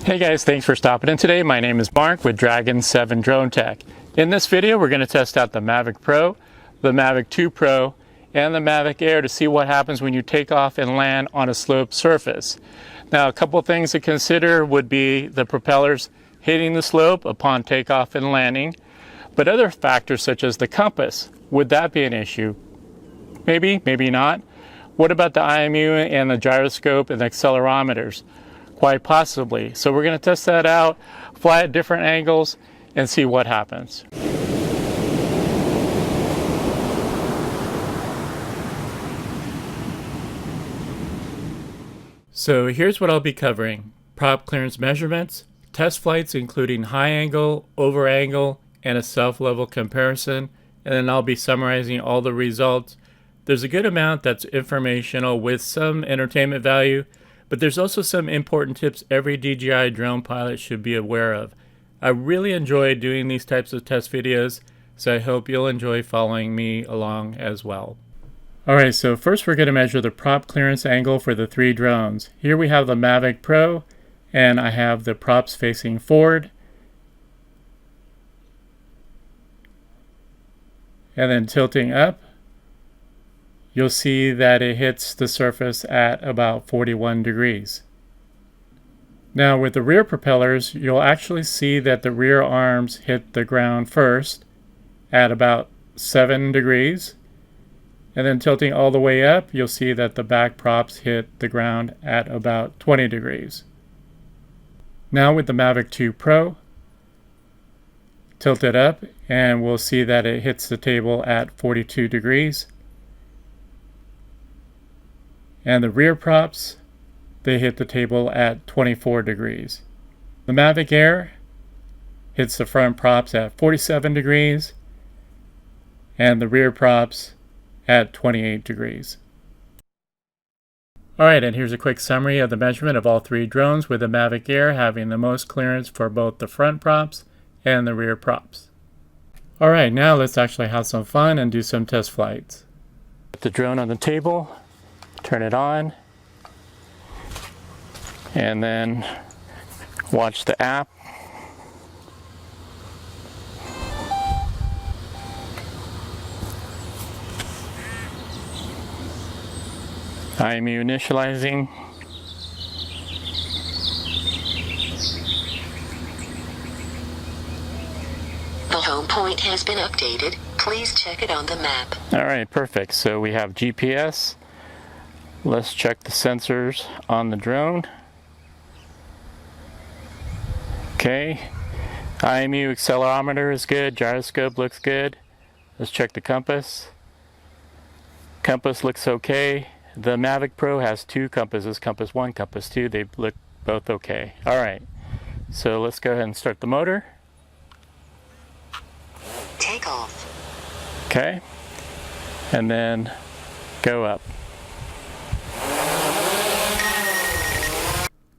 Hey guys, thanks for stopping in today. My name is Mark with Dragon 7 Drone Tech. In this video, we're going to test out the Mavic Pro, the Mavic 2 Pro, and the Mavic Air to see what happens when you take off and land on a sloped surface. Now, a couple things to consider would be the propellers hitting the slope upon takeoff and landing, but other factors such as the compass, would that be an issue? Maybe, maybe not. What about the IMU and the gyroscope and the accelerometers? Quite possibly. So we're going to test that out, fly at different angles, and see what happens. So here's what I'll be covering: prop clearance measurements, test flights including high angle, over angle, and a self-level comparison, and then I'll be summarizing all the results. There's a good amount that's informational with some entertainment value, but there's also some important tips every DJI drone pilot should be aware of. I really enjoy doing these types of test videos, so I hope you'll enjoy following me along as well. Alright, so first we're going to measure the prop clearance angle for the three drones. Here we have the Mavic Pro, and I have the props facing forward. And then tilting up, you'll see that it hits the surface at about 41 degrees. Now with the rear propellers, you'll actually see that the rear arms hit the ground first at about 7 degrees. And then tilting all the way up, you'll see that the back props hit the ground at about 20 degrees. Now with the Mavic 2 Pro, tilt it up and we'll see that it hits the table at 42 degrees. And the rear props, they hit the table at 24 degrees. The Mavic Air hits the front props at 47 degrees and the rear props at 28 degrees. Alright, and here's a quick summary of the measurement of all three drones, with the Mavic Air having the most clearance for both the front props and the rear props. Alright, now let's actually have some fun and do some test flights. Put the drone on the table, turn it on, and then watch the app. IMU initializing. The home point has been updated. Please check it on the map. Alright, perfect. So we have GPS. Let's check the sensors on the drone. Okay, IMU accelerometer is good, gyroscope looks good. Let's check the compass. Compass looks okay. The Mavic Pro has two compasses, compass 1, compass 2. They look both okay. Alright, so let's go ahead and start the motor. Takeoff. Okay, and then go up.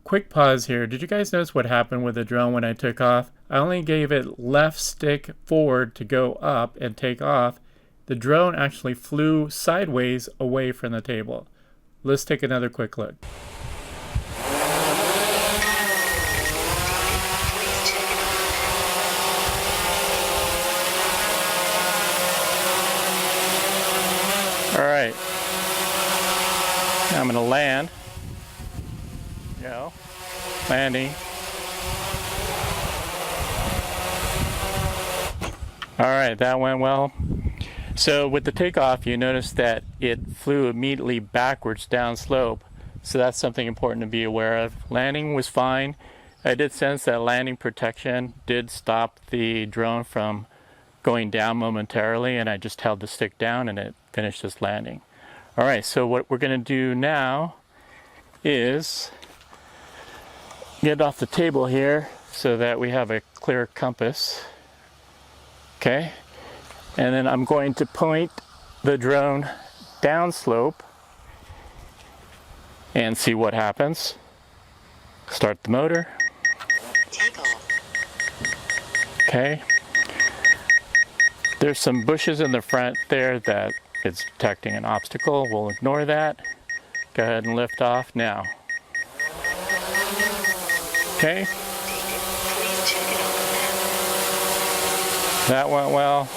Quick pause here. Did you guys notice what happened with the drone when I took off? I only gave it left stick forward to go up and take off. The drone actually flew sideways away from the table. Let's take another quick look. Alright. Now I'm going to land. Go. Landing. Alright, that went well. So with the takeoff, you notice that it flew immediately backwards downslope. So that's something important to be aware of. Landing was fine. I did sense that landing protection did stop the drone from going down momentarily, and I just held the stick down and it finished its landing. Alright, so what we're going to do now is get off the table here so that we have a clear compass. Okay, and then I'm going to point the drone downslope and see what happens. Start the motor. Takeoff. Okay, there's some bushes in the front there that it's detecting an obstacle. We'll ignore that. Go ahead and lift off now. Okay, Please check it on the map. that went well.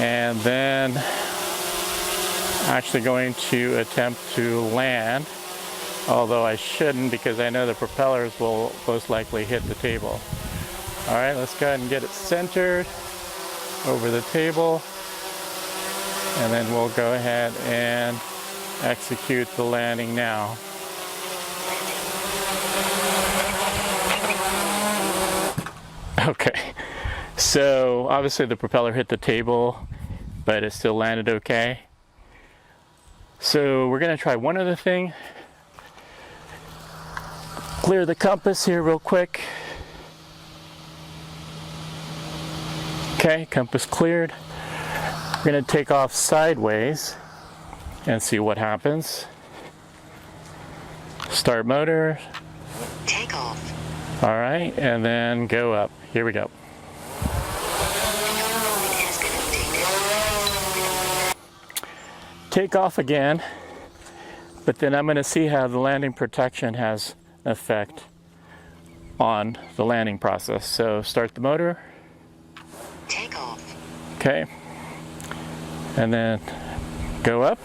And then actually going to attempt to land, although I shouldn't because I know the propellers will most likely hit the table. All right, let's go ahead and get it centered over the table, and then we'll go ahead and execute the landing now. Okay, so obviously the propeller hit the table, but it still landed okay. So we're gonna try one other thing. Clear the compass here real quick. Okay, compass cleared. We're gonna take off sideways and see what happens. Start motor. Take off. All right, and then go up. Here we go. It has been updated. Take off again, but then I'm gonna see how the landing protection has an effect on the landing process. So start the motor. Take off. Okay, and then go up.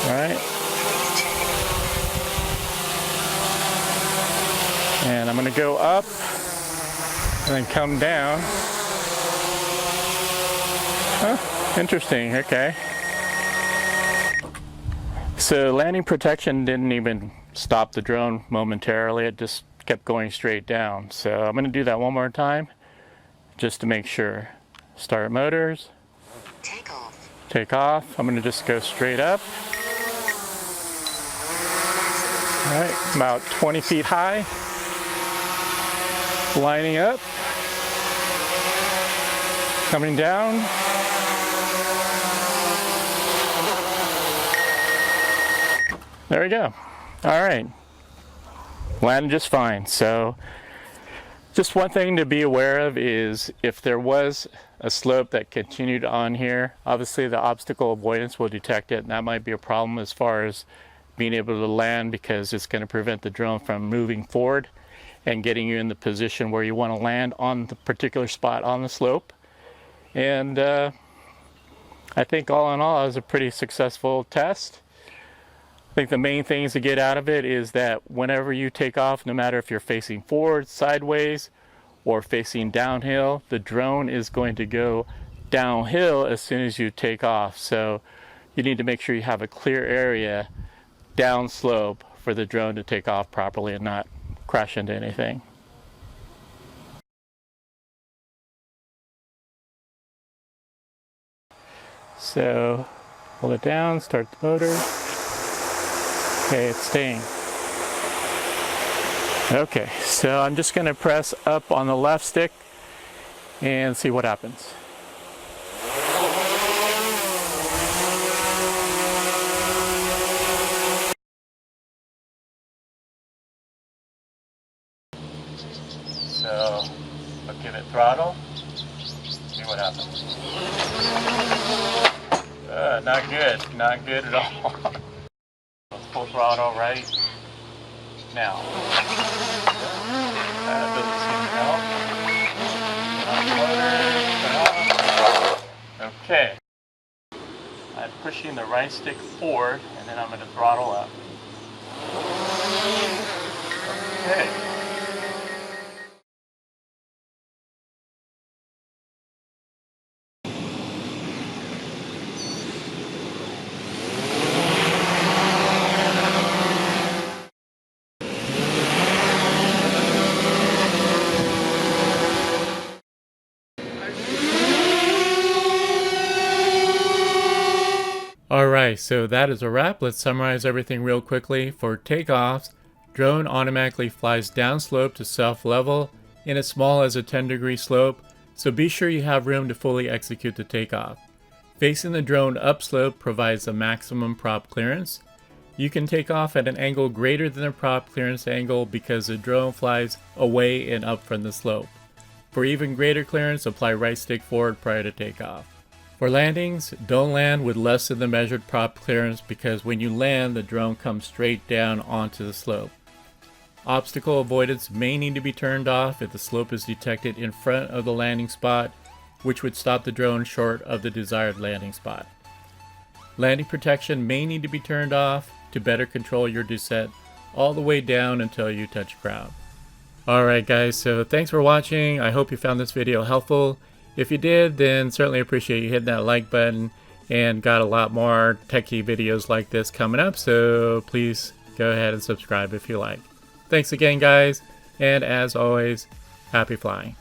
All right, Please check it. and I'm gonna go up and then come down. Huh, interesting, okay. So landing protection didn't even stop the drone momentarily, it just kept going straight down. So I'm gonna do that one more time just to make sure. Start motors, Take off. take off. I'm gonna just go straight up. All right, about 20 feet high. Lining up. Coming down. There we go. All right. Landed just fine. So just one thing to be aware of is if there was a slope that continued on here, obviously the obstacle avoidance will detect it, and that might be a problem as far as being able to land, because it's going to prevent the drone from moving forward and getting you in the position where you want to land on the particular spot on the slope. And I think all in all, it was a pretty successful test. I think the main things to get out of it is that whenever you take off, no matter if you're facing forward, sideways, or facing downhill, the drone is going to go downhill as soon as you take off. So you need to make sure you have a clear area downslope for the drone to take off properly and not crash into anything. So hold it down, start the motor. Okay, it's staying. Okay, so I'm just going to press up on the left stick and see what happens. So I'll give it throttle, see what happens. Not good, not good at all. Full throttle right now. That doesn't seem to help. Okay. I'm pushing the right stick forward and then I'm going to throttle up. Okay. Alright, so that is a wrap. Let's summarize everything real quickly. For takeoffs, drone automatically flies downslope to self-level in as small as a 10-degree slope, so be sure you have room to fully execute the takeoff. Facing the drone upslope provides the maximum prop clearance. You can take off at an angle greater than the prop clearance angle because the drone flies away and up from the slope. For even greater clearance, apply right stick forward prior to takeoff. For landings, don't land with less than the measured prop clearance because when you land, the drone comes straight down onto the slope. Obstacle avoidance may need to be turned off if the slope is detected in front of the landing spot, which would stop the drone short of the desired landing spot. Landing protection may need to be turned off to better control your descent all the way down until you touch ground. Alright guys, so thanks for watching. I hope you found this video helpful. If you did, then certainly appreciate you hitting that like button, and got a lot more techie videos like this coming up, so please go ahead and subscribe if you like. Thanks again guys, and as always, happy flying.